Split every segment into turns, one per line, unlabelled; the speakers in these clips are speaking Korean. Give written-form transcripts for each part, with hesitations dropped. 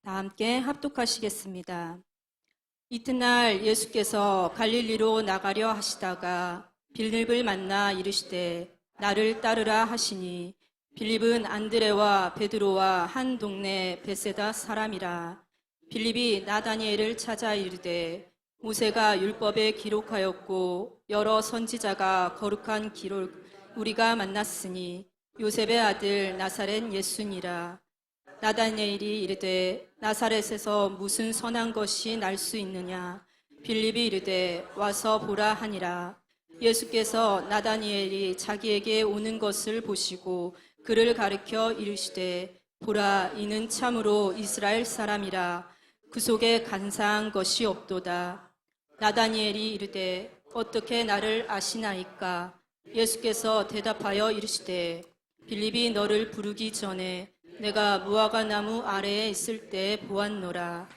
다 함께 합독하시겠습니다. 이튿날 예수께서 갈릴리로 나가려 하시다가 빌립을 만나 이르시되 나를 따르라 하시니 빌립은 안드레와 베드로와 한 동네 베세다 사람이라. 빌립이 나다니엘을 찾아 이르되 모세가 율법에 기록하였고 여러 선지자가 거룩한 기록 우리가 만났으니 요셉의 아들 나사렛 예수니라. 나다니엘이 이르되 나사렛에서 무슨 선한 것이 날 수 있느냐. 빌립이 이르되 와서 보라 하니라. 예수께서 나다니엘이 자기에게 오는 것을 보시고 그를 가리켜 이르시되 보라 이는 참으로 이스라엘 사람이라. 그 속에 간사한 것이 없도다. 나다니엘이 이르되 어떻게 나를 아시나이까. 예수께서 대답하여 이르시되 빌립이 너를 부르기 전에 내가 무화과 나무 아래에 있을 때 보았노라.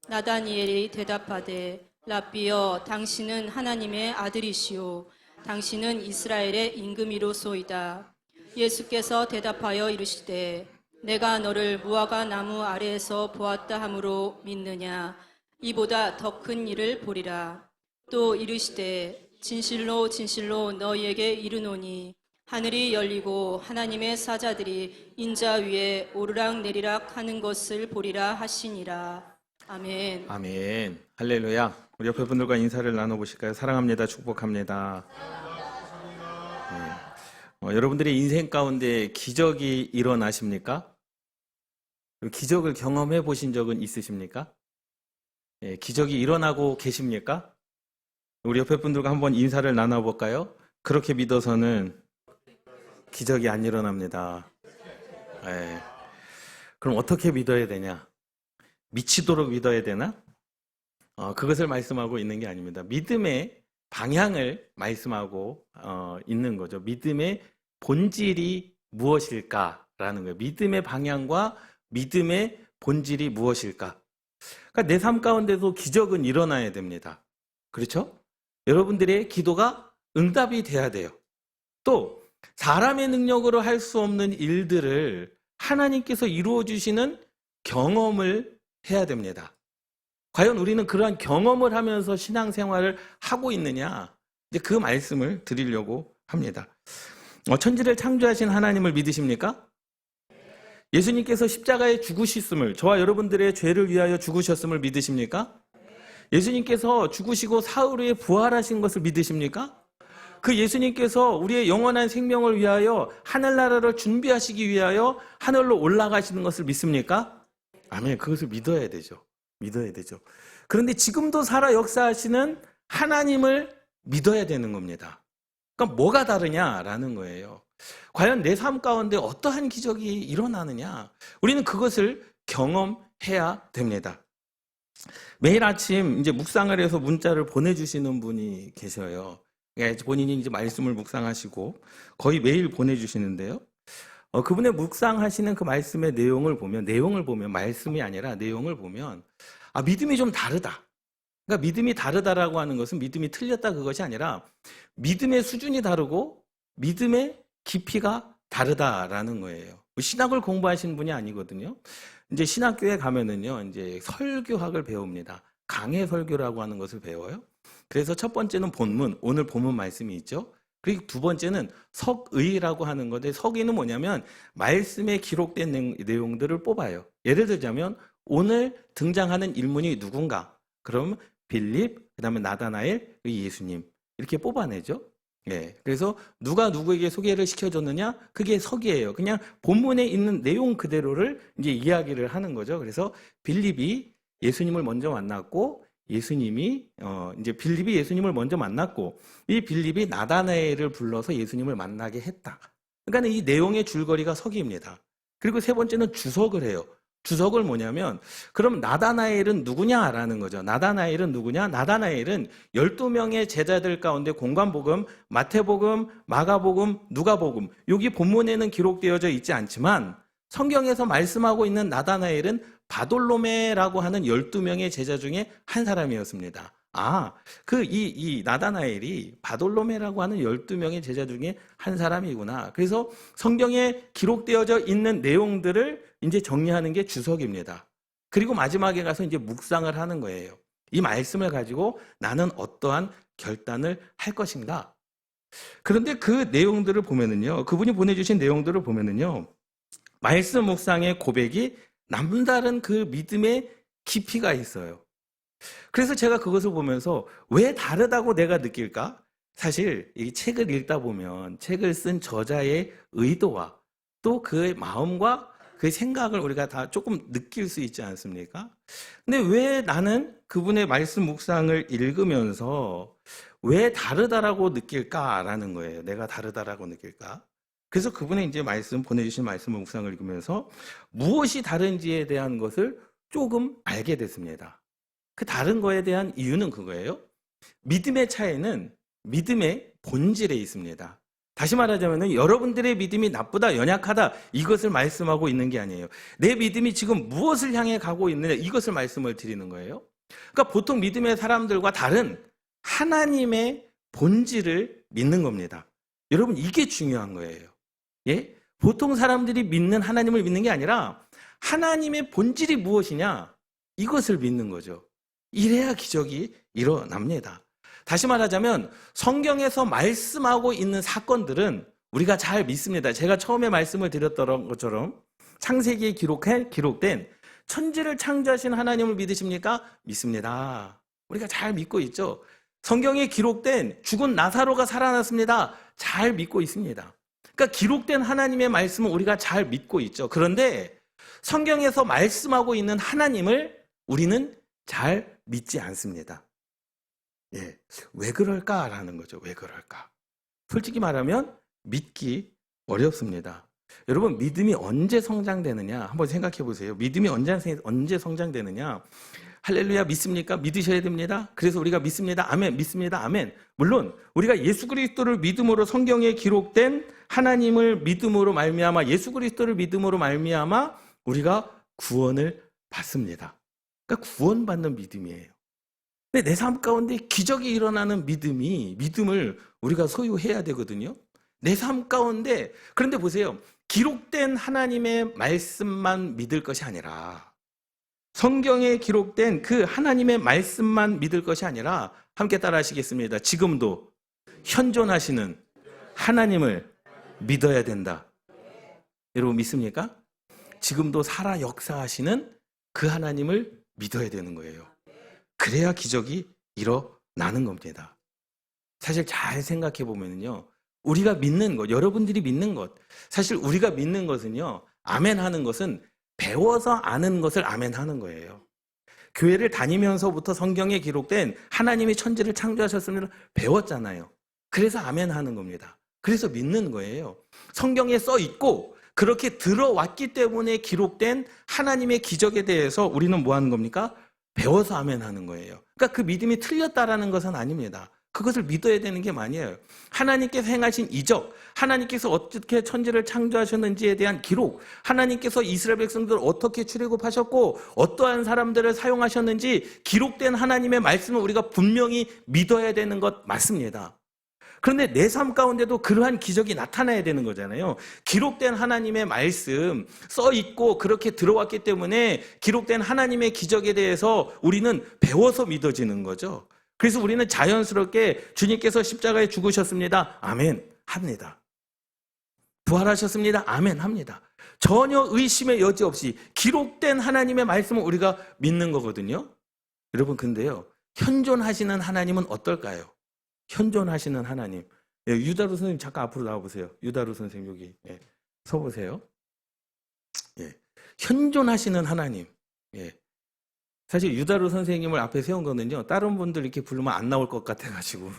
나다니엘이 대답하되 랍비여 당신은 하나님의 아들이시오 당신은 이스라엘의 임금이로소이다. 예수께서 대답하여 이르시되 내가 너를 무화과 나무 아래에서 보았다 함으로 믿느냐. 이보다 더 큰 일을 보리라. 또 이르시되 진실로 진실로 너희에게 이르노니 하늘이 열리고 하나님의 사자들이 인자 위에 오르락내리락 하는 것을 보리라 하시니라. 아멘.
아멘. 할렐루야. 우리 옆에 분들과 인사를 나눠보실까요? 사랑합니다. 축복합니다. 네. 여러분들의 인생 가운데 기적이 일어나십니까? 기적을 경험해 보신 적은 있으십니까? 네, 기적이 일어나고 계십니까? 우리 옆에 분들과 한번 인사를 나눠볼까요? 그렇게 믿어서는 기적이 안 일어납니다. 네. 그럼 어떻게 믿어야 되냐? 미치도록 믿어야 되나? 그것을 말씀하고 있는 게 아닙니다. 믿음의 방향을 말씀하고 있는 거죠. 믿음의 본질이 무엇일까라는 거예요. 믿음의 방향과 믿음의 본질이 무엇일까? 그러니까 내 삶 가운데도 기적은 일어나야 됩니다. 그렇죠? 여러분들의 기도가 응답이 돼야 돼요. 또 사람의 능력으로 할 수 없는 일들을 하나님께서 이루어 주시는 경험을 해야 됩니다. 과연 우리는 그러한 경험을 하면서 신앙생활을 하고 있느냐? 이제 그 말씀을 드리려고 합니다. 천지를 창조하신 하나님을 믿으십니까? 예수님께서 십자가에 죽으셨음을, 저와 여러분들의 죄를 위하여 죽으셨음을 믿으십니까? 예수님께서 죽으시고 사흘 후에 부활하신 것을 믿으십니까? 그 예수님께서 우리의 영원한 생명을 위하여 하늘나라를 준비하시기 위하여 하늘로 올라가시는 것을 믿습니까? 아멘. 그것을 믿어야 되죠. 믿어야 되죠. 그런데 지금도 살아 역사하시는 하나님을 믿어야 되는 겁니다. 그러니까 뭐가 다르냐라는 거예요. 과연 내 삶 가운데 어떠한 기적이 일어나느냐? 우리는 그것을 경험해야 됩니다. 매일 아침 이제 묵상을 해서 문자를 보내주시는 분이 계셔요. 본인이 이제 말씀을 묵상하시고 거의 매일 보내주시는데요. 그분의 묵상하시는 그 말씀의 내용을 보면 말씀이 아니라 내용을 보면 믿음이 좀 다르다. 그러니까 믿음이 다르다라고 하는 것은 믿음이 틀렸다 그것이 아니라 믿음의 수준이 다르고 믿음의 깊이가 다르다라는 거예요. 신학을 공부하신 분이 아니거든요. 이제 신학교에 가면은요, 이제 설교학을 배웁니다. 강해 설교라고 하는 것을 배워요. 그래서 첫 번째는 본문, 오늘 본문 말씀이 있죠. 그리고 두 번째는 석의라고 하는 건데, 석의는 뭐냐면 말씀에 기록된 내용들을 뽑아요. 예를 들자면 오늘 등장하는 인물이 누군가, 그럼 빌립, 그 다음에 나다나엘, 예수님 이렇게 뽑아내죠. 예, 그래서 누가 누구에게 소개를 시켜줬느냐? 그게 석이에요. 그냥 본문에 있는 내용 그대로를 이제 이야기를 하는 거죠. 그래서 빌립이 예수님을 먼저 만났고, 예수님이 이제 빌립이 예수님을 먼저 만났고, 이 빌립이 나다나엘을 불러서 예수님을 만나게 했다. 그러니까 이 내용의 줄거리가 석입니다. 그리고 세 번째는 주석을 해요. 주석을 뭐냐면, 그럼 나다나엘은 누구냐라는 거죠. 나다나엘은 누구냐? 나다나엘은 12명의 제자들 가운데 공관복음, 마태복음, 마가복음, 누가복음, 여기 본문에는 기록되어져 있지 않지만 성경에서 말씀하고 있는 나다나엘은 바돌로메라고 하는 12명의 제자 중에 한 사람이었습니다. 이 나다나엘이 바돌로메라고 하는 12명의 제자 중에 한 사람이구나. 그래서 성경에 기록되어져 있는 내용들을 이제 정리하는 게 주석입니다. 그리고 마지막에 가서 이제 묵상을 하는 거예요. 이 말씀을 가지고 나는 어떠한 결단을 할 것인가? 그런데 그 내용들을 보면은요, 그분이 보내주신 내용들을 보면은요, 말씀 묵상의 고백이 남다른 그 믿음의 깊이가 있어요. 그래서 제가 그것을 보면서 왜 다르다고 내가 느낄까? 사실 이 책을 읽다 보면 책을 쓴 저자의 의도와 또 그의 마음과 그 생각을 우리가 다 조금 느낄 수 있지 않습니까? 근데 왜 나는 그분의 말씀 묵상을 읽으면서 왜 다르다라고 느낄까라는 거예요. 내가 다르다라고 느낄까? 그래서 그분의 이제 보내주신 말씀 묵상을 읽으면서 무엇이 다른지에 대한 것을 조금 알게 됐습니다. 그 다른 거에 대한 이유는 그거예요. 믿음의 차이는 믿음의 본질에 있습니다. 다시 말하자면 여러분들의 믿음이 나쁘다, 연약하다 이것을 말씀하고 있는 게 아니에요. 내 믿음이 지금 무엇을 향해 가고 있느냐 이것을 말씀을 드리는 거예요. 그러니까 보통 믿음의 사람들과 다른 하나님의 본질을 믿는 겁니다. 여러분 이게 중요한 거예요. 예? 보통 사람들이 믿는 하나님을 믿는 게 아니라 하나님의 본질이 무엇이냐 이것을 믿는 거죠. 이래야 기적이 일어납니다. 다시 말하자면 성경에서 말씀하고 있는 사건들은 우리가 잘 믿습니다. 제가 처음에 말씀을 드렸던 것처럼 창세기에 기록된 천지를 창조하신 하나님을 믿으십니까? 믿습니다. 우리가 잘 믿고 있죠. 성경에 기록된 죽은 나사로가 살아났습니다. 잘 믿고 있습니다. 그러니까 기록된 하나님의 말씀은 우리가 잘 믿고 있죠. 그런데 성경에서 말씀하고 있는 하나님을 우리는 잘 믿지 않습니다. 예, 왜 그럴까라는 거죠. 왜 그럴까? 솔직히 말하면 믿기 어렵습니다. 여러분 믿음이 언제 성장되느냐 한번 생각해 보세요. 믿음이 언제 성장되느냐? 할렐루야 믿습니까? 믿으셔야 됩니다. 그래서 우리가 믿습니다. 아멘. 믿습니다. 아멘. 물론 우리가 예수 그리스도를 믿음으로 성경에 기록된 하나님을 믿음으로 말미암아 예수 그리스도를 믿음으로 말미암아 우리가 구원을 받습니다. 그러니까 구원받는 믿음이에요. 근데 내 삶 가운데 기적이 일어나는 믿음을 우리가 소유해야 되거든요. 내 삶 가운데 그런데 보세요. 기록된 하나님의 말씀만 믿을 것이 아니라 성경에 기록된 그 하나님의 말씀만 믿을 것이 아니라 함께 따라 하시겠습니다. 지금도 현존하시는 하나님을 믿어야 된다. 여러분 믿습니까? 지금도 살아 역사하시는 그 하나님을 믿어야 되는 거예요. 그래야 기적이 일어나는 겁니다. 사실 잘 생각해 보면요. 우리가 믿는 것, 여러분들이 믿는 것, 사실 우리가 믿는 것은요. 아멘 하는 것은 배워서 아는 것을 아멘 하는 거예요. 교회를 다니면서부터 성경에 기록된 하나님이 천지를 창조하셨음을 배웠잖아요. 그래서 아멘 하는 겁니다. 그래서 믿는 거예요. 성경에 써 있고 그렇게 들어왔기 때문에 기록된 하나님의 기적에 대해서 우리는 뭐 하는 겁니까? 배워서 아멘 하는 거예요. 그러니까 그 믿음이 틀렸다라는 것은 아닙니다. 그것을 믿어야 되는 게 아니에요. 하나님께서 행하신 이적, 하나님께서 어떻게 천지를 창조하셨는지에 대한 기록, 하나님께서 이스라엘 백성들을 어떻게 출애굽하셨고 어떠한 사람들을 사용하셨는지 기록된 하나님의 말씀을 우리가 분명히 믿어야 되는 것 맞습니다. 그런데 내 삶 가운데도 그러한 기적이 나타나야 되는 거잖아요. 기록된 하나님의 말씀 써 있고 그렇게 들어왔기 때문에 기록된 하나님의 기적에 대해서 우리는 배워서 믿어지는 거죠. 그래서 우리는 자연스럽게 주님께서 십자가에 죽으셨습니다. 아멘 합니다. 부활하셨습니다. 아멘 합니다. 전혀 의심의 여지 없이 기록된 하나님의 말씀을 우리가 믿는 거거든요. 여러분 근데요. 현존하시는 하나님은 어떨까요? 현존하시는 하나님. 예, 유다루 선생님 잠깐 앞으로 나와보세요. 유다루 선생님 여기 서보세요. 예, 현존하시는 하나님. 예. 사실 유다루 선생님을 앞에 세운 거는요. 다른 분들 이렇게 부르면 안 나올 것 같아가지고.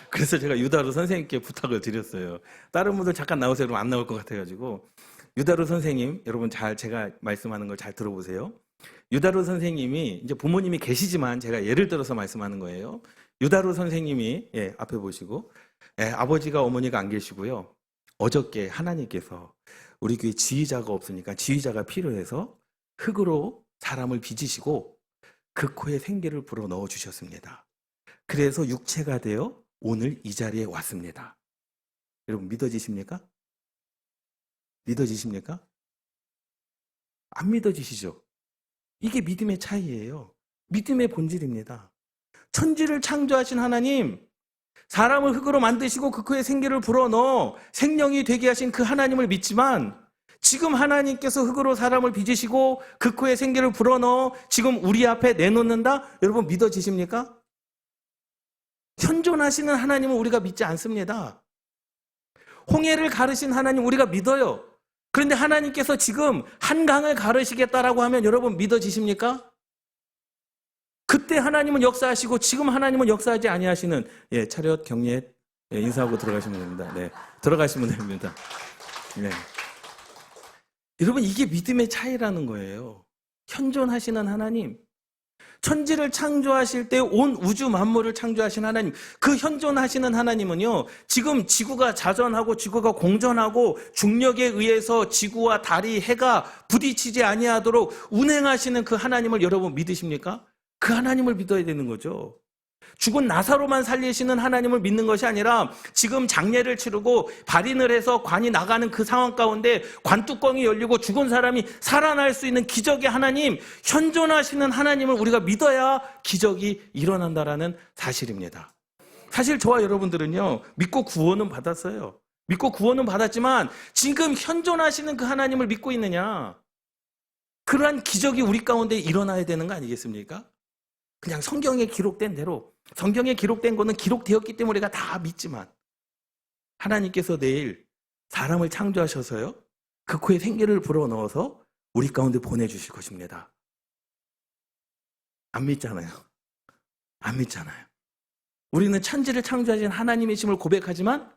그래서 제가 유다루 선생님께 부탁을 드렸어요. 다른 분들 잠깐 나오세요. 그러면 안 나올 것 같아가지고. 유다루 선생님, 여러분 제가 말씀하는 걸 잘 들어보세요. 유다루 선생님이 이제 부모님이 계시지만 제가 예를 들어서 말씀하는 거예요. 유다루 선생님이 앞에 보시고 아버지가 어머니가 안 계시고요. 어저께 하나님께서 우리 교회 지휘자가 없으니까 지휘자가 필요해서 흙으로 사람을 빚으시고 그 코에 생기를 불어 넣어 주셨습니다. 그래서 육체가 되어 오늘 이 자리에 왔습니다. 여러분 믿어지십니까? 믿어지십니까? 안 믿어지시죠? 이게 믿음의 차이예요. 믿음의 본질입니다. 천지를 창조하신 하나님, 사람을 흙으로 만드시고 그 코에 생기를 불어넣어 생명이 되게 하신 그 하나님을 믿지만, 지금 하나님께서 흙으로 사람을 빚으시고 그 코에 생기를 불어넣어 지금 우리 앞에 내놓는다? 여러분 믿어지십니까? 현존하시는 하나님은 우리가 믿지 않습니다. 홍해를 가르신 하나님 우리가 믿어요. 그런데 하나님께서 지금 한강을 가르시겠다라고 하면 여러분 믿어지십니까? 그때 하나님은 역사하시고 지금 하나님은 역사하지 아니하시는, 차렷 경례, 인사하고 들어가시면 됩니다. 네, 들어가시면 됩니다. 네. 여러분 이게 믿음의 차이라는 거예요. 현존하시는 하나님, 천지를 창조하실 때 온 우주 만물을 창조하신 하나님, 그 현존하시는 하나님은요, 지금 지구가 자전하고 지구가 공전하고 중력에 의해서 지구와 달이, 해가 부딪히지 아니하도록 운행하시는 그 하나님을 여러분 믿으십니까? 그 하나님을 믿어야 되는 거죠. 죽은 나사로만 살리시는 하나님을 믿는 것이 아니라 지금 장례를 치르고 발인을 해서 관이 나가는 그 상황 가운데 관뚜껑이 열리고 죽은 사람이 살아날 수 있는 기적의 하나님, 현존하시는 하나님을 우리가 믿어야 기적이 일어난다라는 사실입니다. 사실 저와 여러분들은요, 믿고 구원은 받았어요. 믿고 구원은 받았지만 지금 현존하시는 그 하나님을 믿고 있느냐? 그러한 기적이 우리 가운데 일어나야 되는 거 아니겠습니까? 그냥 성경에 기록된 대로, 성경에 기록된 거는 기록되었기 때문에 우리가 다 믿지만, 하나님께서 내일 사람을 창조하셔서요, 그 코에 생기를 불어넣어서 우리 가운데 보내주실 것입니다. 안 믿잖아요. 안 믿잖아요. 우리는 천지를 창조하신 하나님이심을 고백하지만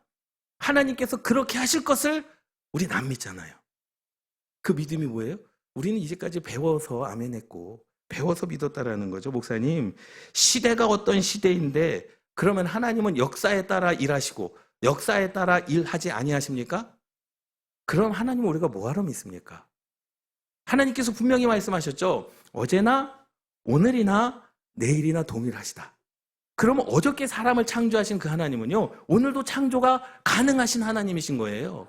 하나님께서 그렇게 하실 것을 우리는 안 믿잖아요. 그 믿음이 뭐예요? 우리는 이제까지 배워서 아멘했고 배워서 믿었다라는 거죠. 목사님, 시대가 어떤 시대인데 그러면 하나님은 역사에 따라 일하시고 역사에 따라 일하지 아니하십니까? 그럼 하나님은 우리가 뭐하러 믿습니까? 하나님께서 분명히 말씀하셨죠. 어제나 오늘이나 내일이나 동일하시다. 그러면 어저께 사람을 창조하신 그 하나님은요, 오늘도 창조가 가능하신 하나님이신 거예요.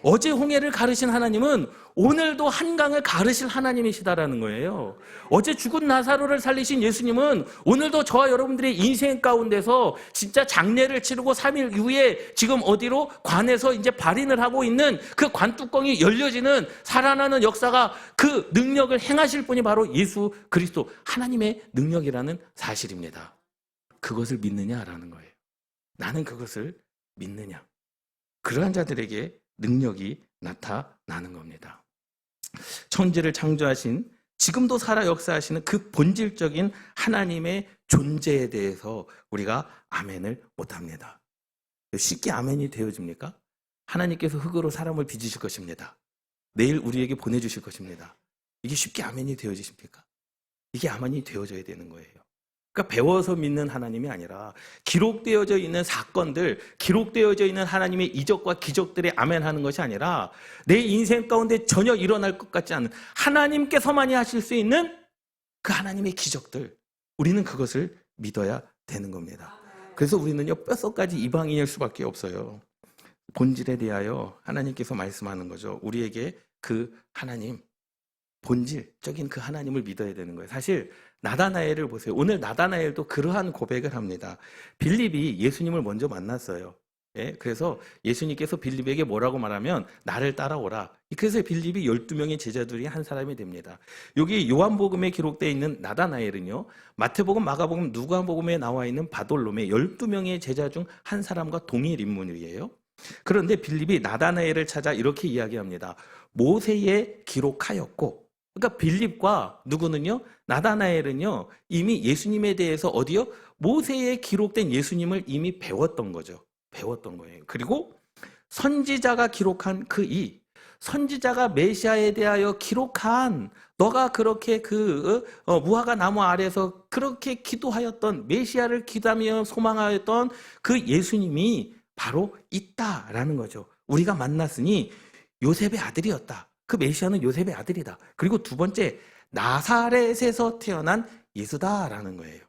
어제 홍해를 가르신 하나님은 오늘도 한강을 가르실 하나님이시다라는 거예요. 어제 죽은 나사로를 살리신 예수님은 오늘도 저와 여러분들의 인생 가운데서 진짜 장례를 치르고 3일 이후에 지금 어디로? 관에서 이제 발인을 하고 있는 그 관뚜껑이 열려지는 살아나는 역사가, 그 능력을 행하실 분이 바로 예수 그리스도, 하나님의 능력이라는 사실입니다. 그것을 믿느냐라는 거예요. 나는 그것을 믿느냐. 그러한 자들에게 능력이 나타나는 겁니다. 천지를 창조하신, 지금도 살아 역사하시는 그 본질적인 하나님의 존재에 대해서 우리가 아멘을 못합니다. 쉽게 아멘이 되어집니까? 하나님께서 흙으로 사람을 빚으실 것입니다. 내일 우리에게 보내주실 것입니다. 이게 쉽게 아멘이 되어지십니까? 이게 아멘이 되어져야 되는 거예요. 그러니까 배워서 믿는 하나님이 아니라 기록되어져 있는 사건들, 기록되어져 있는 하나님의 이적과 기적들에 아멘하는 것이 아니라 내 인생 가운데 전혀 일어날 것 같지 않은 하나님께서만이 하실 수 있는 그 하나님의 기적들, 우리는 그것을 믿어야 되는 겁니다. 그래서 우리는요, 뼛속까지 이방인일 수밖에 없어요. 본질에 대하여 하나님께서 말씀하는 거죠. 우리에게 그 하나님, 본질적인 그 하나님을 믿어야 되는 거예요. 사실 나다나엘을 보세요. 오늘 나다나엘도 그러한 고백을 합니다. 빌립이 예수님을 먼저 만났어요. 그래서 예수님께서 빌립에게 뭐라고 말하면 나를 따라오라. 그래서 빌립이 12명의 제자들이 한 사람이 됩니다. 여기 요한복음에 기록되어 있는 나다나엘은요, 마태복음, 마가복음, 누가복음에 나와 있는 바돌롬의 12명의 제자 중 한 사람과 동일 인물이에요. 그런데 빌립이 나다나엘을 찾아 이렇게 이야기합니다. 모세에 기록하였고, 그러니까 빌립과 누구는요? 나다나엘은요, 이미 예수님에 대해서 어디요? 모세에 기록된 예수님을 이미 배웠던 거죠. 배웠던 거예요. 그리고 선지자가 기록한 선지자가 메시아에 대하여 기록한, 너가 그렇게 무화과 나무 아래에서 그렇게 기도하였던, 메시아를 기다며 소망하였던 그 예수님이 바로 있다라는 거죠. 우리가 만났으니 요셉의 아들이었다. 그 메시아는 요셉의 아들이다. 그리고 두 번째, 나사렛에서 태어난 예수다라는 거예요.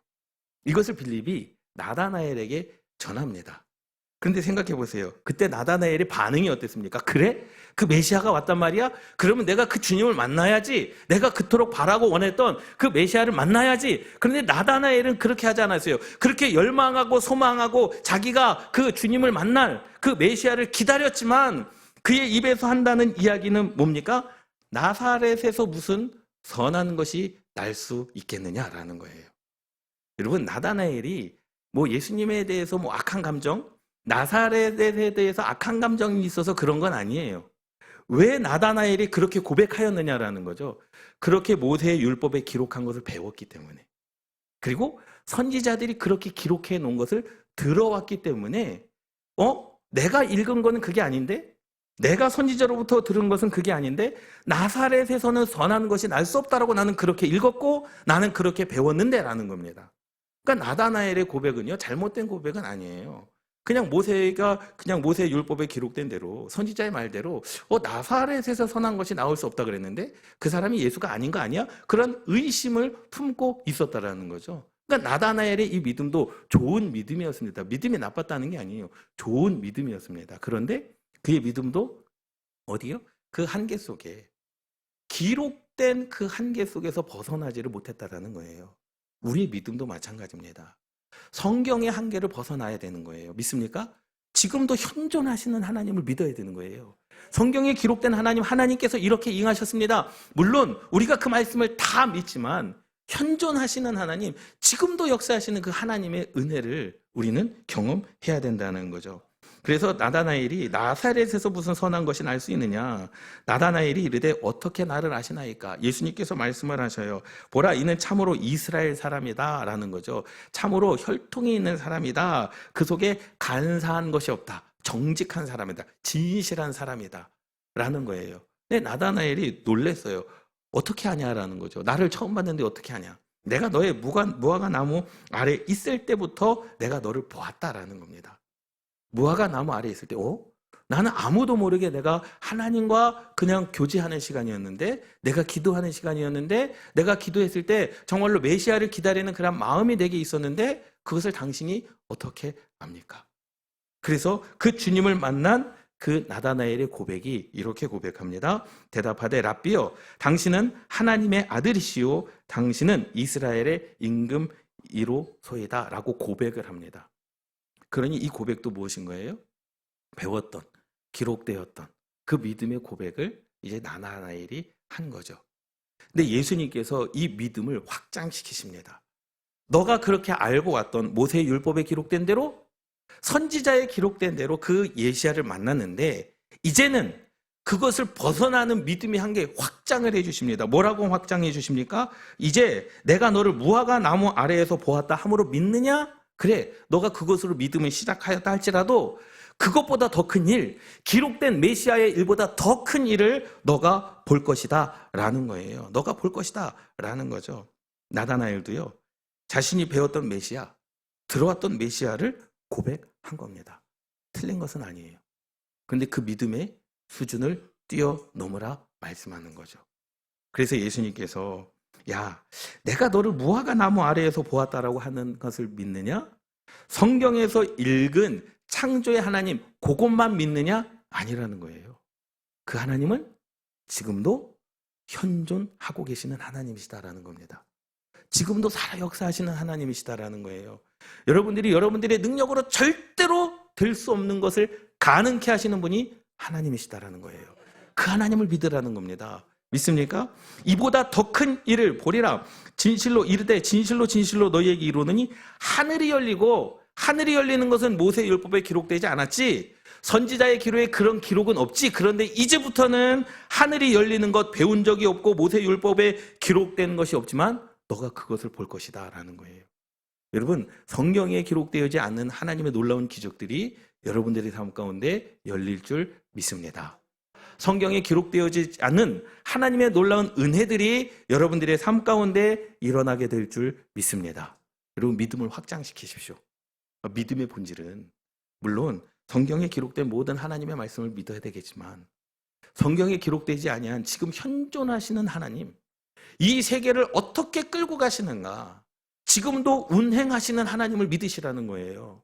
이것을 빌립이 나다나엘에게 전합니다. 그런데 생각해 보세요. 그때 나다나엘의 반응이 어땠습니까? 그래? 그 메시아가 왔단 말이야? 그러면 내가 그 주님을 만나야지. 내가 그토록 바라고 원했던 그 메시아를 만나야지. 그런데 나다나엘은 그렇게 하지 않았어요. 그렇게 열망하고 소망하고 자기가 그 주님을 만날 그 메시아를 기다렸지만 그의 입에서 한다는 이야기는 뭡니까? 나사렛에서 무슨 선한 것이 날 수 있겠느냐라는 거예요. 여러분, 나다나엘이 뭐 예수님에 대해서 뭐 악한 감정, 나사렛에 대해서 악한 감정이 있어서 그런 건 아니에요. 왜 나다나엘이 그렇게 고백하였느냐라는 거죠. 그렇게 모세의 율법에 기록한 것을 배웠기 때문에. 그리고 선지자들이 그렇게 기록해 놓은 것을 들어왔기 때문에 내가 읽은 거는 그게 아닌데, 내가 선지자로부터 들은 것은 그게 아닌데, 나사렛에서는 선한 것이 날 수 없다라고 나는 그렇게 읽었고 나는 그렇게 배웠는데 라는 겁니다. 그러니까 나다나엘의 고백은요, 잘못된 고백은 아니에요. 그냥 모세의 율법에 기록된 대로, 선지자의 말대로 나사렛에서 선한 것이 나올 수 없다 그랬는데 그 사람이 예수가 아닌 거 아니야? 그런 의심을 품고 있었다라는 거죠. 그러니까 나다나엘의 이 믿음도 좋은 믿음이었습니다. 믿음이 나빴다는 게 아니에요. 좋은 믿음이었습니다. 그런데 그의 믿음도 어디요? 그 한계 속에, 기록된 그 한계 속에서 벗어나지를 못했다라는 거예요. 우리의 믿음도 마찬가지입니다. 성경의 한계를 벗어나야 되는 거예요. 믿습니까? 지금도 현존하시는 하나님을 믿어야 되는 거예요. 성경에 기록된 하나님께서 이렇게 임하셨습니다. 물론 우리가 그 말씀을 다 믿지만 현존하시는 하나님, 지금도 역사하시는 그 하나님의 은혜를 우리는 경험해야 된다는 거죠. 그래서 나다나엘이 나사렛에서 무슨 선한 것이 날 수 있느냐, 나다나엘이 이르되 어떻게 나를 아시나이까? 예수님께서 말씀을 하셔요. 보라, 이는 참으로 이스라엘 사람이다 라는 거죠. 참으로 혈통이 있는 사람이다. 그 속에 간사한 것이 없다. 정직한 사람이다. 진실한 사람이다 라는 거예요. 근데 나다나엘이 놀랬어요. 어떻게 하냐라는 거죠. 나를 처음 봤는데 어떻게 하냐. 내가 너의 무화과 나무 아래 있을 때부터 내가 너를 보았다라는 겁니다. 무화과 나무 아래 있을 때, 나는 아무도 모르게 내가 하나님과 그냥 교제하는 시간이었는데, 내가 기도하는 시간이었는데, 내가 기도했을 때 정말로 메시아를 기다리는 그런 마음이 내게 있었는데, 그것을 당신이 어떻게 압니까? 그래서 그 주님을 만난 그 나다나엘의 고백이 이렇게 고백합니다. 대답하되 랍비여, 당신은 하나님의 아들이시오, 당신은 이스라엘의 임금 1호소이다 라고 고백을 합니다. 그러니 이 고백도 무엇인 거예요? 배웠던, 기록되었던 그 믿음의 고백을 이제 나다나엘이 한 거죠. 근데 예수님께서 이 믿음을 확장시키십니다. 너가 그렇게 알고 왔던 모세의 율법에 기록된 대로, 선지자에 기록된 대로 그 예시아를 만났는데, 이제는 그것을 벗어나는 믿음의 한계 확장을 해주십니다. 뭐라고 확장해 주십니까? 이제 내가 너를 무화과 나무 아래에서 보았다 함으로 믿느냐? 그래, 너가 그것으로 믿음을 시작하였다 할지라도 그것보다 더 큰 일, 기록된 메시아의 일보다 더 큰 일을 너가 볼 것이다 라는 거예요. 너가 볼 것이다 라는 거죠. 나다나엘도요, 자신이 배웠던 메시아, 들어왔던 메시아를 고백한 겁니다. 틀린 것은 아니에요. 그런데 그 믿음의 수준을 뛰어넘으라 말씀하는 거죠. 그래서 예수님께서 야, 내가 너를 무화과 나무 아래에서 보았다라고 하는 것을 믿느냐? 성경에서 읽은 창조의 하나님, 그것만 믿느냐? 아니라는 거예요. 그 하나님은 지금도 현존하고 계시는 하나님이시다라는 겁니다. 지금도 살아 역사하시는 하나님이시다라는 거예요. 여러분들의 능력으로 절대로 될 수 없는 것을 가능케 하시는 분이 하나님이시다라는 거예요. 그 하나님을 믿으라는 겁니다. 믿습니까? 이보다 더 큰 일을 보리라. 진실로 이르되 진실로 너희에게 이르노니 하늘이 열리고, 하늘이 열리는 것은 모세의 율법에 기록되지 않았지, 선지자의 기록에 그런 기록은 없지. 그런데 이제부터는 하늘이 열리는 것 배운 적이 없고 모세의 율법에 기록된 것이 없지만 너가 그것을 볼 것이다 라는 거예요. 여러분, 성경에 기록되지 않는 하나님의 놀라운 기적들이 여러분들의 삶 가운데 열릴 줄 믿습니다. 성경에 기록되어지지 않는 하나님의 놀라운 은혜들이 여러분들의 삶 가운데 일어나게 될 줄 믿습니다. 여러분, 믿음을 확장시키십시오. 믿음의 본질은 물론 성경에 기록된 모든 하나님의 말씀을 믿어야 되겠지만, 성경에 기록되지 아니한 지금 현존하시는 하나님, 이 세계를 어떻게 끌고 가시는가, 지금도 운행하시는 하나님을 믿으시라는 거예요.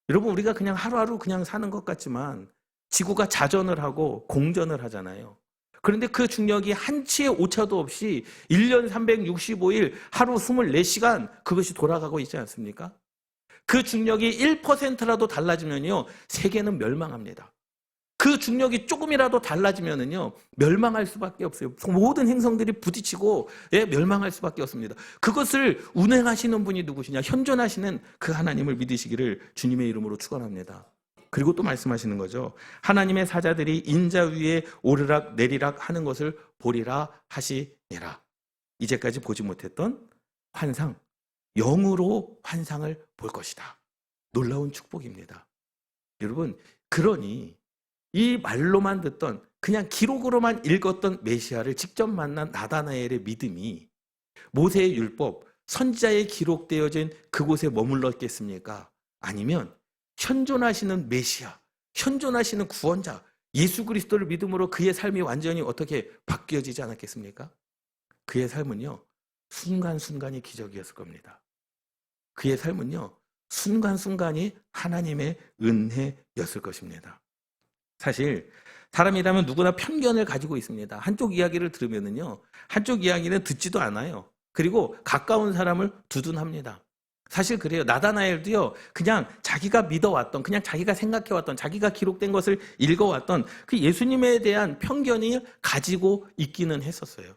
여러분, 우리가 그냥 하루하루 그냥 사는 것 같지만 지구가 자전을 하고 공전을 하잖아요. 그런데 그 중력이 한치의 오차도 없이 1년 365일 하루 24시간 그것이 돌아가고 있지 않습니까? 그 중력이 1%라도 달라지면요, 세계는 멸망합니다. 그 중력이 조금이라도 달라지면은요, 멸망할 수밖에 없어요. 모든 행성들이 부딪히고 멸망할 수밖에 없습니다. 그것을 운행하시는 분이 누구시냐? 현존하시는 그 하나님을 믿으시기를 주님의 이름으로 축원합니다. 그리고 또 말씀하시는 거죠. 하나님의 사자들이 인자 위에 오르락 내리락 하는 것을 보리라 하시니라. 이제까지 보지 못했던 환상, 영으로 환상을 볼 것이다. 놀라운 축복입니다. 여러분, 그러니 이 말로만 듣던, 그냥 기록으로만 읽었던 메시아를 직접 만난 나다나엘의 믿음이 모세의 율법, 선지자에 기록되어진 그곳에 머물렀겠습니까? 아니면 현존하시는 메시아, 현존하시는 구원자 예수 그리스도를 믿음으로 그의 삶이 완전히 어떻게 바뀌어지지 않았겠습니까? 그의 삶은요, 순간순간이 기적이었을 겁니다. 그의 삶은요, 순간순간이 하나님의 은혜였을 것입니다. 사실 사람이라면 누구나 편견을 가지고 있습니다. 한쪽 이야기를 들으면은요, 한쪽 이야기는 듣지도 않아요. 그리고 가까운 사람을 두둔합니다. 사실 그래요. 나다나엘도요, 그냥 자기가 믿어왔던, 그냥 자기가 생각해왔던, 자기가 기록된 것을 읽어왔던 그 예수님에 대한 편견이 가지고 있기는 했었어요.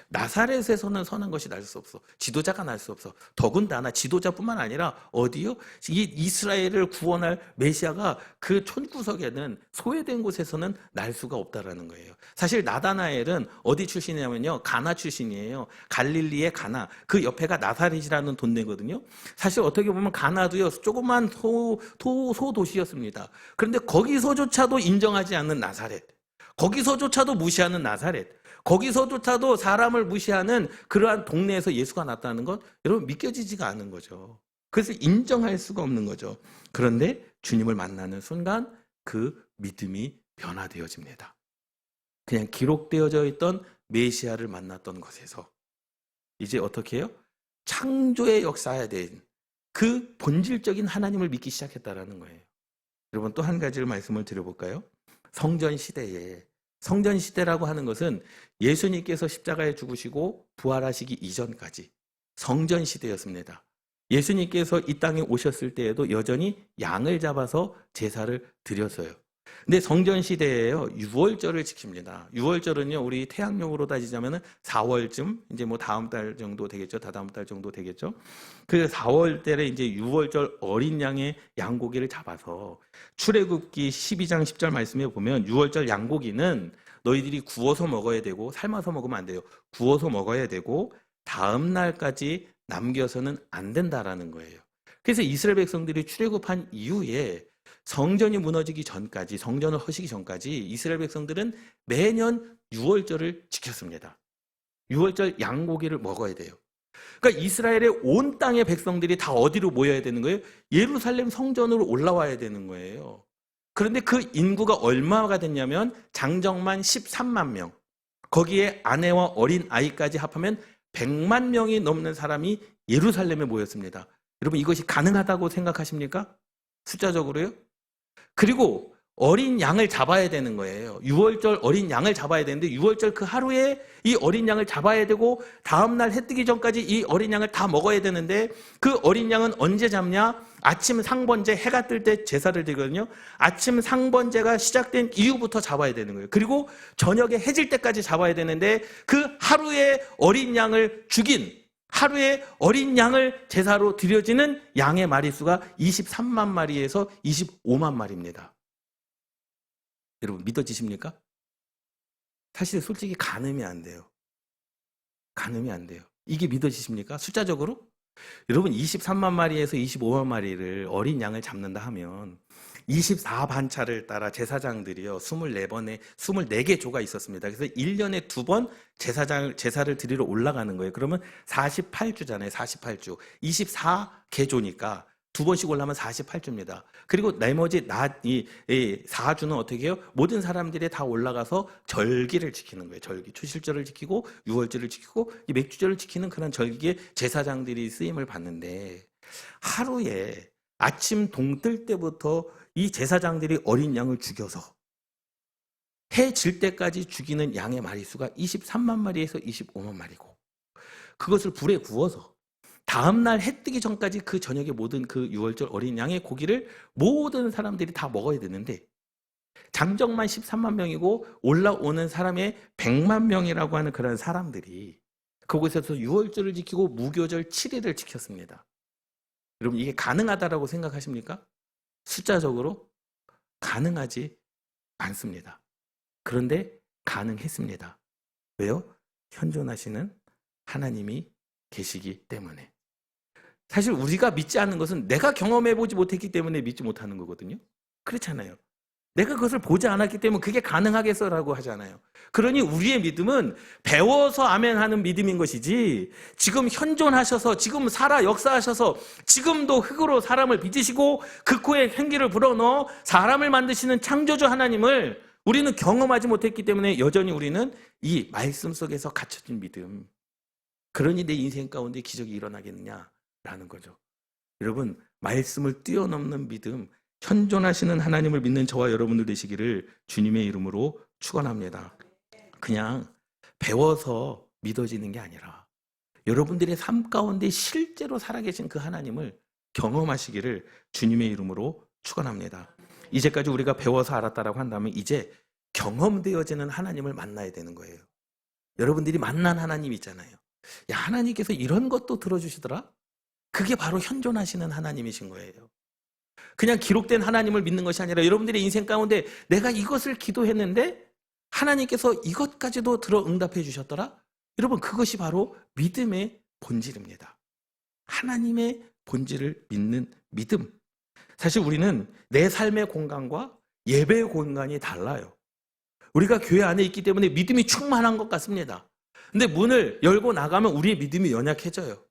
나사렛에서는 선한 것이 날 수 없어. 지도자가 날 수 없어. 더군다나 지도자뿐만 아니라 어디요? 이 이스라엘을 구원할 메시아가 그 촌구석에는, 소외된 곳에서는 날 수가 없다라는 거예요. 사실 나다나엘은 어디 출신이냐면요, 가나 출신이에요. 갈릴리의 가나. 그 옆에가 나사렛이라는 동네거든요. 사실 어떻게 보면 가나도요, 조그만 소도시였습니다. 그런데 거기서조차도 인정하지 않는 나사렛, 거기서조차도 무시하는 나사렛, 거기서조차도 사람을 무시하는 그러한 동네에서 예수가 나타나는 것, 여러분, 믿겨지지가 않은 거죠. 그래서 인정할 수가 없는 거죠. 그런데 주님을 만나는 순간 그 믿음이 변화되어집니다. 그냥 기록되어져 있던 메시아를 만났던 것에서 이제 어떻게 해요? 창조의 역사에 대한 그 본질적인 하나님을 믿기 시작했다라는 거예요. 여러분, 또 한 가지를 말씀을 드려볼까요? 성전 시대라고 하는 것은 예수님께서 십자가에 죽으시고 부활하시기 이전까지 성전 시대였습니다. 예수님께서 이 땅에 오셨을 때에도 여전히 양을 잡아서 제사를 드렸어요. 근데 성전 시대에요, 유월절을 지킵니다. 유월절은요, 우리 태양력으로 따지자면 4월쯤, 이제 뭐 다음 달 정도 되겠죠. 다다음 달 정도 되겠죠. 그 4월 달에 이제 유월절 어린 양의 양고기를 잡아서 출애굽기 12장 10절 말씀에 보면 유월절 양고기는 너희들이 구워서 먹어야 되고, 삶아서 먹으면 안 돼요. 구워서 먹어야 되고, 다음 날까지 남겨서는 안 된다라는 거예요. 그래서 이스라엘 백성들이 출애굽한 이후에 성전이 무너지기 전까지, 성전을 허시기 전까지 이스라엘 백성들은 매년 유월절을 지켰습니다. 유월절 양고기를 먹어야 돼요. 그러니까 이스라엘의 온 땅의 백성들이 다 어디로 모여야 되는 거예요? 예루살렘 성전으로 올라와야 되는 거예요. 그런데 그 인구가 얼마가 됐냐면 장정만 13만 명, 거기에 아내와 어린 아이까지 합하면 100만 명이 넘는 사람이 예루살렘에 모였습니다. 여러분, 이것이 가능하다고 생각하십니까? 숫자적으로요? 그리고 어린 양을 잡아야 되는 거예요. 유월절 어린 양을 잡아야 되는데, 유월절 그 하루에 이 어린 양을 잡아야 되고, 다음날 해 뜨기 전까지 이 어린 양을 다 먹어야 되는데, 그 어린 양은 언제 잡냐? 아침 상번제, 해가 뜰 때 제사를 드리거든요. 아침 상번제가 시작된 이후부터 잡아야 되는 거예요. 그리고 저녁에 해질 때까지 잡아야 되는데, 그 하루에 어린 양을 죽인, 하루에 어린 양을 제사로 드려지는 양의 마리수가 23만 마리에서 25만 마리입니다. 여러분, 믿어지십니까? 사실 솔직히 가늠이 안 돼요. 가늠이 안 돼요. 이게 믿어지십니까? 숫자적으로? 여러분, 23만 마리에서 25만 마리를 어린 양을 잡는다 하면 24반차를 따라 제사장들이요, 24개 조가 있었습니다. 그래서 1년에 2번 제사를 드리러 올라가는 거예요. 그러면 48주잖아요. 48주. 24개조니까 2번씩 올라가면 48주입니다. 그리고 나머지 4주는 어떻게 해요? 모든 사람들이 다 올라가서 절기를 지키는 거예요. 절기. 추실절을 지키고, 유월절을 지키고, 이 맥주절을 지키는 그런 절기에 제사장들이 쓰임을 받는데, 하루에 아침 동뜰 때부터 이 제사장들이 어린 양을 죽여서 해 질 때까지 죽이는 양의 마리수가 23만 마리에서 25만 마리고, 그것을 불에 구워서 다음날 해 뜨기 전까지 그 저녁에 모든 그 유월절 어린 양의 고기를 모든 사람들이 다 먹어야 되는데, 장정만 13만 명이고 올라오는 사람의 100만 명이라고 하는 그런 사람들이 그곳에서 유월절을 지키고 무교절 7일을 지켰습니다. 여러분, 이게 가능하다라고 생각하십니까? 숫자적으로 가능하지 않습니다. 그런데 가능했습니다. 왜요? 현존하시는 하나님이 계시기 때문에. 사실 우리가 믿지 않는 것은 내가 경험해보지 못했기 때문에 믿지 못하는 거거든요. 그렇잖아요. 내가 그것을 보지 않았기 때문에 그게 가능하겠어라고 하잖아요. 그러니 우리의 믿음은 배워서 아멘하는 믿음인 것이지, 지금 현존하셔서 지금 살아 역사하셔서 지금도 흙으로 사람을 빚으시고 그 코에 생기를 불어넣어 사람을 만드시는 창조주 하나님을 우리는 경험하지 못했기 때문에 여전히 우리는 이 말씀 속에서 갇혀진 믿음, 그러니 내 인생 가운데 기적이 일어나겠느냐라는 거죠. 여러분, 말씀을 뛰어넘는 믿음, 현존하시는 하나님을 믿는 저와 여러분들 되시기를 주님의 이름으로 축원합니다. 그냥 배워서 믿어지는 게 아니라 여러분들의 삶 가운데 실제로 살아계신 그 하나님을 경험하시기를 주님의 이름으로 축원합니다. 이제까지 우리가 배워서 알았다라고 한다면 이제 경험되어지는 하나님을 만나야 되는 거예요. 여러분들이 만난 하나님 있잖아요. 야, 하나님께서 이런 것도 들어주시더라? 그게 바로 현존하시는 하나님이신 거예요. 그냥 기록된 하나님을 믿는 것이 아니라 여러분들의 인생 가운데 내가 이것을 기도했는데 하나님께서 이것까지도 들어 응답해 주셨더라? 여러분, 그것이 바로 믿음의 본질입니다. 하나님의 본질을 믿는 믿음. 사실 우리는 내 삶의 공간과 예배의 공간이 달라요. 우리가 교회 안에 있기 때문에 믿음이 충만한 것 같습니다. 근데 문을 열고 나가면 우리의 믿음이 연약해져요.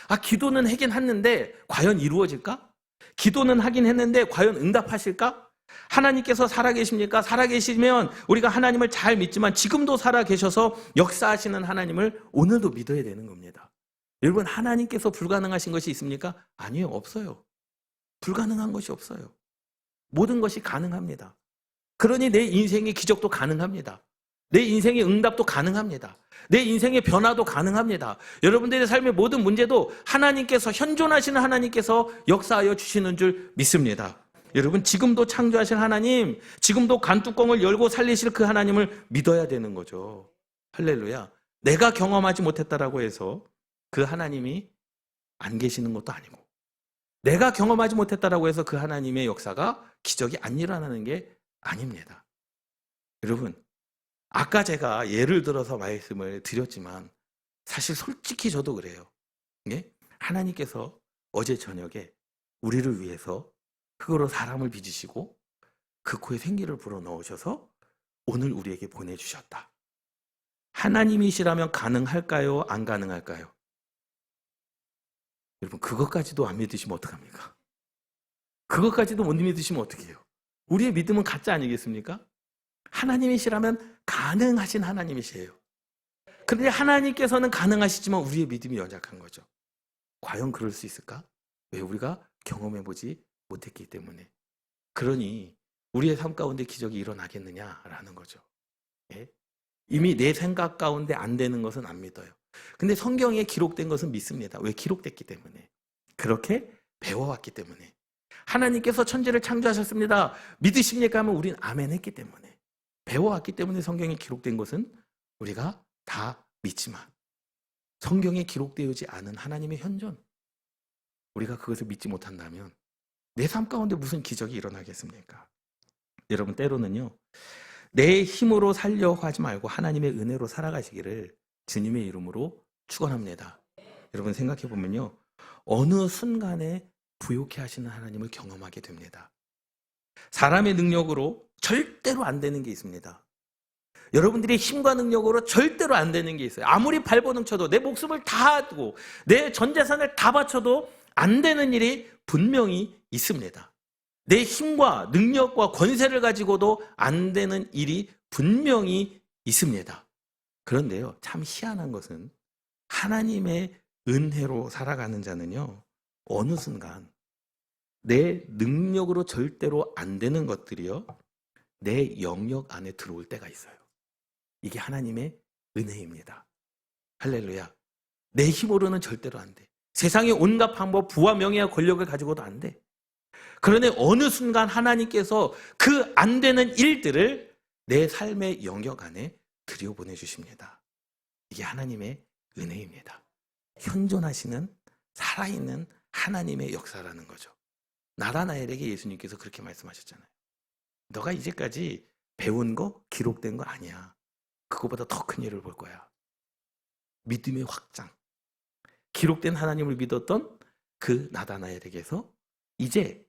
아, 기도는 하긴 했는데 과연 이루어질까? 기도는 하긴 했는데 과연 응답하실까? 하나님께서 살아계십니까? 살아계시면 우리가 하나님을 잘 믿지만 지금도 살아계셔서 역사하시는 하나님을 오늘도 믿어야 되는 겁니다. 여러분, 하나님께서 불가능하신 것이 있습니까? 아니요, 없어요. 불가능한 것이 없어요. 모든 것이 가능합니다. 그러니 내 인생의 기적도 가능합니다. 내 인생의 응답도 가능합니다. 내 인생의 변화도 가능합니다. 여러분들의 삶의 모든 문제도 하나님께서, 현존하시는 하나님께서 역사하여 주시는 줄 믿습니다. 여러분, 지금도 창조하실 하나님, 지금도 간뚜껑을 열고 살리실 그 하나님을 믿어야 되는 거죠. 할렐루야. 내가 경험하지 못했다라고 해서 그 하나님이 안 계시는 것도 아니고, 내가 경험하지 못했다라고 해서 그 하나님의 역사가, 기적이 안 일어나는 게 아닙니다. 여러분, 아까 제가 예를 들어서 말씀을 드렸지만 사실 솔직히 저도 그래요. 예? 하나님께서 어제 저녁에 우리를 위해서 흙으로 사람을 빚으시고 그 코에 생기를 불어넣으셔서 오늘 우리에게 보내주셨다. 하나님이시라면 가능할까요? 안 가능할까요? 여러분, 그것까지도 안 믿으시면 어떡합니까? 그것까지도 못 믿으시면 어떡해요? 우리의 믿음은 가짜 아니겠습니까? 하나님이시라면 가능하신 하나님이시에요. 그런데 하나님께서는 가능하시지만 우리의 믿음이 연약한 거죠. 과연 그럴 수 있을까? 왜? 우리가 경험해보지 못했기 때문에. 그러니 우리의 삶 가운데 기적이 일어나겠느냐라는 거죠. 예? 이미 내 생각 가운데 안 되는 것은 안 믿어요. 근데 성경에 기록된 것은 믿습니다. 왜? 기록됐기 때문에. 그렇게 배워왔기 때문에. 하나님께서 천지를 창조하셨습니다. 믿으십니까? 하면 우린 아멘 했기 때문에. 배워왔기 때문에 성경에 기록된 것은 우리가 다 믿지만 성경에 기록되지 않은 하나님의 현존, 우리가 그것을 믿지 못한다면 내 삶 가운데 무슨 기적이 일어나겠습니까? 여러분, 때로는요, 내 힘으로 살려고 하지 말고 하나님의 은혜로 살아가시기를 주님의 이름으로 축원합니다. 여러분, 생각해 보면요, 어느 순간에 부욕해 하시는 하나님을 경험하게 됩니다. 사람의 능력으로 절대로 안 되는 게 있습니다. 여러분들의 힘과 능력으로 절대로 안 되는 게 있어요. 아무리 발버둥 쳐도, 내 목숨을 다 하고 내 전 재산을 다 바쳐도 안 되는 일이 분명히 있습니다. 내 힘과 능력과 권세를 가지고도 안 되는 일이 분명히 있습니다. 그런데요, 참 희한한 것은 하나님의 은혜로 살아가는 자는요, 어느 순간 내 능력으로 절대로 안 되는 것들이요, 내 영역 안에 들어올 때가 있어요. 이게 하나님의 은혜입니다. 할렐루야. 내 힘으로는 절대로 안 돼. 세상의 온갖 방법, 부와 명예와 권력을 가지고도 안 돼. 그런데 어느 순간 하나님께서 그 안 되는 일들을 내 삶의 영역 안에 들여보내 주십니다. 이게 하나님의 은혜입니다. 현존하시는 살아있는 하나님의 역사라는 거죠. 나다나엘에게 예수님께서 그렇게 말씀하셨잖아요. 너가 이제까지 배운 거, 기록된 거 아니야. 그거보다 더 큰 일을 볼 거야. 믿음의 확장. 기록된 하나님을 믿었던 그 나다나엘에게서 이제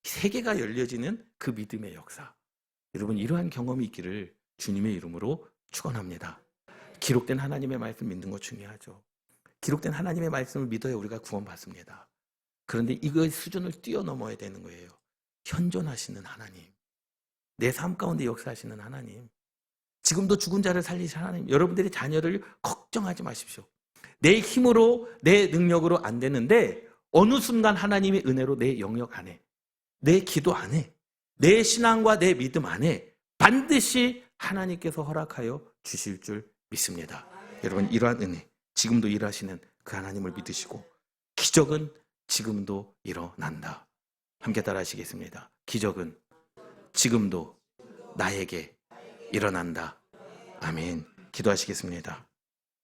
세계가 열려지는 그 믿음의 역사. 여러분, 이러한 경험이 있기를 주님의 이름으로 축원합니다. 기록된 하나님의 말씀 믿는 거 중요하죠. 기록된 하나님의 말씀을 믿어야 우리가 구원받습니다. 그런데 이거의 수준을 뛰어넘어야 되는 거예요. 현존하시는 하나님, 내 삶 가운데 역사하시는 하나님, 지금도 죽은 자를 살리신 하나님, 여러분들의 자녀를 걱정하지 마십시오. 내 힘으로, 내 능력으로 안 되는데 어느 순간 하나님의 은혜로 내 영역 안에, 내 기도 안에, 내 신앙과 내 믿음 안에 반드시 하나님께서 허락하여 주실 줄 믿습니다. 여러분, 이러한 은혜, 지금도 일하시는 그 하나님을 믿으시고 기적은 지금도 일어난다. 함께 따라 하시겠습니다. 기적은 지금도 나에게 일어난다. 아멘. 기도하시겠습니다.